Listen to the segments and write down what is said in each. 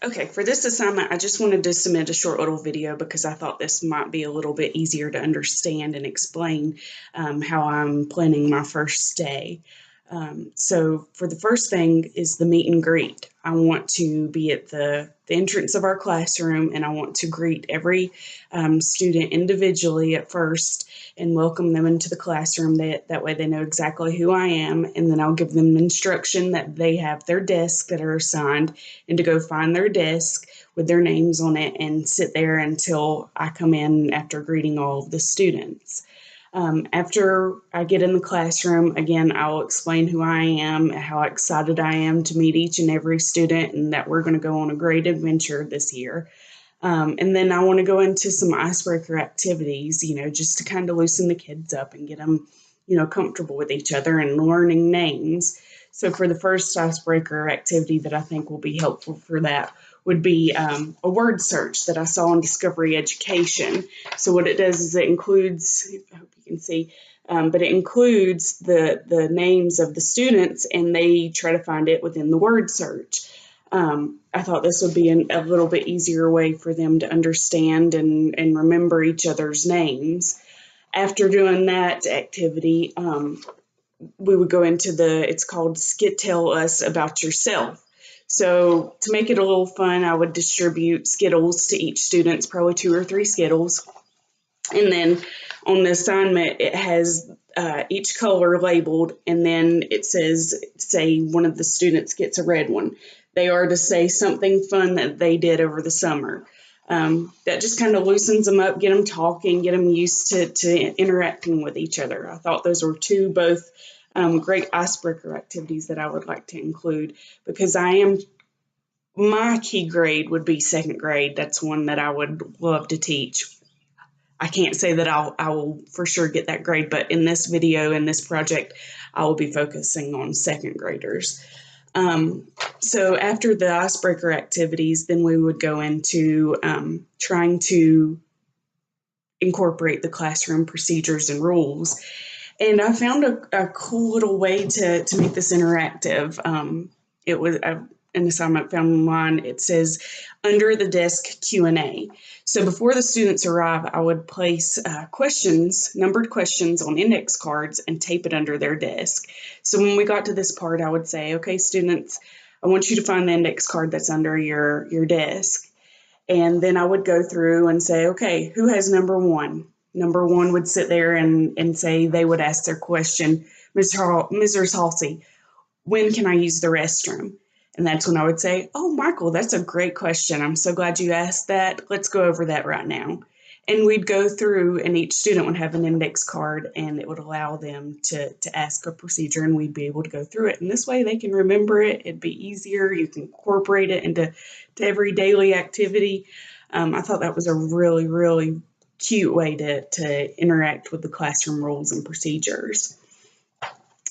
Okay, for this assignment, I just wanted to submit a short little video because I thought this might be a little bit easier to understand and explain how I'm planning my first day. So for the first thing is the meet and greet. I want to be at the entrance of our classroom, and I want to greet every student individually at first and welcome them into the classroom. That way they know exactly who I am, and then I'll give them instruction that they have their desks that are assigned and to go find their desk with their names on it and sit there until I come in after greeting all of the students. After I get in the classroom, again, I'll explain who I am, how excited I am to meet each and every student, and that we're going to go on a great adventure this year. And then I want to go into some icebreaker activities, just to kind of loosen the kids up and get them, comfortable with each other and learning names. So for the first icebreaker activity that I think will be helpful for that would be a word search that I saw on Discovery Education. So what it does is it includes, I hope you can see, but it includes the names of the students, and they try to find it within the word search. I thought this would be a little bit easier way for them to understand and remember each other's names. After doing that activity, we would go into it's called Tell Us About Yourself. So to make it a little fun, I would distribute Skittles to each student, probably 2 or 3 Skittles. And then on the assignment, it has each color labeled, and then it says, say one of the students gets a red one. They are to say something fun that they did over the summer. That just kind of loosens them up, get them talking, get them used to interacting with each other. I thought those were two both great icebreaker activities that I would like to include because my key grade would be second grade. That's one that I would love to teach. I can't say that I will for sure get that grade, but in this video, in this project, I will be focusing on second graders. So after the icebreaker activities, then we would go into trying to incorporate the classroom procedures and rules. And I found a cool little way to make this interactive. It was an assignment found online. It says under the desk Q&A. So before the students arrive, I would place numbered questions on index cards and tape it under their desk. So when we got to this part, I would say, okay, students, I want you to find the index card that's under your desk. And then I would go through and say, okay, who has number 1? Number 1 would sit there and say they would ask their question, Mrs. Halsey, when can I use the restroom? And that's when I would say, oh, Michael, that's a great question. I'm so glad you asked that. Let's go over that right now. And we'd go through, and each student would have an index card, and it would allow them to ask a procedure, and we'd be able to go through it. And this way they can remember it. It'd be easier. You can incorporate it into every daily activity. I thought that was a really, really cute way to interact with the classroom rules and procedures.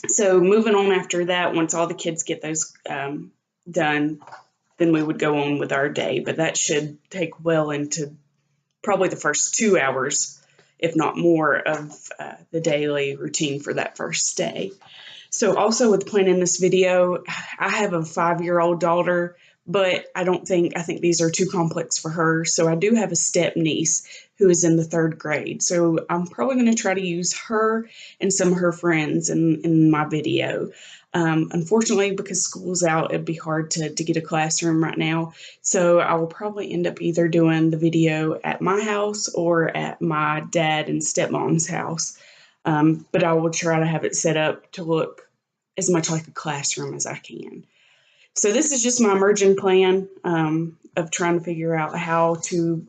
So moving on after that, once all the kids get those done, then we would go on with our day. But that should take well into probably the first 2 hours, if not more, of the daily routine for that first day. So also with planning this video, I have a 5-year-old daughter, but I think these are too complex for her. So I do have a step niece who is in the 3rd grade. So I'm probably going to try to use her and some of her friends in my video. Unfortunately, because school's out, it'd be hard to get a classroom right now. So I will probably end up either doing the video at my house or at my dad and stepmom's house. But I will try to have it set up to look as much like a classroom as I can. So this is just my emerging plan of trying to figure out how to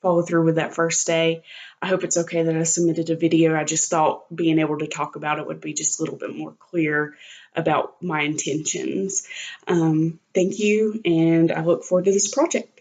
follow through with that first day. I hope it's okay that I submitted a video. I just thought being able to talk about it would be just a little bit more clear about my intentions. Thank you, and I look forward to this project.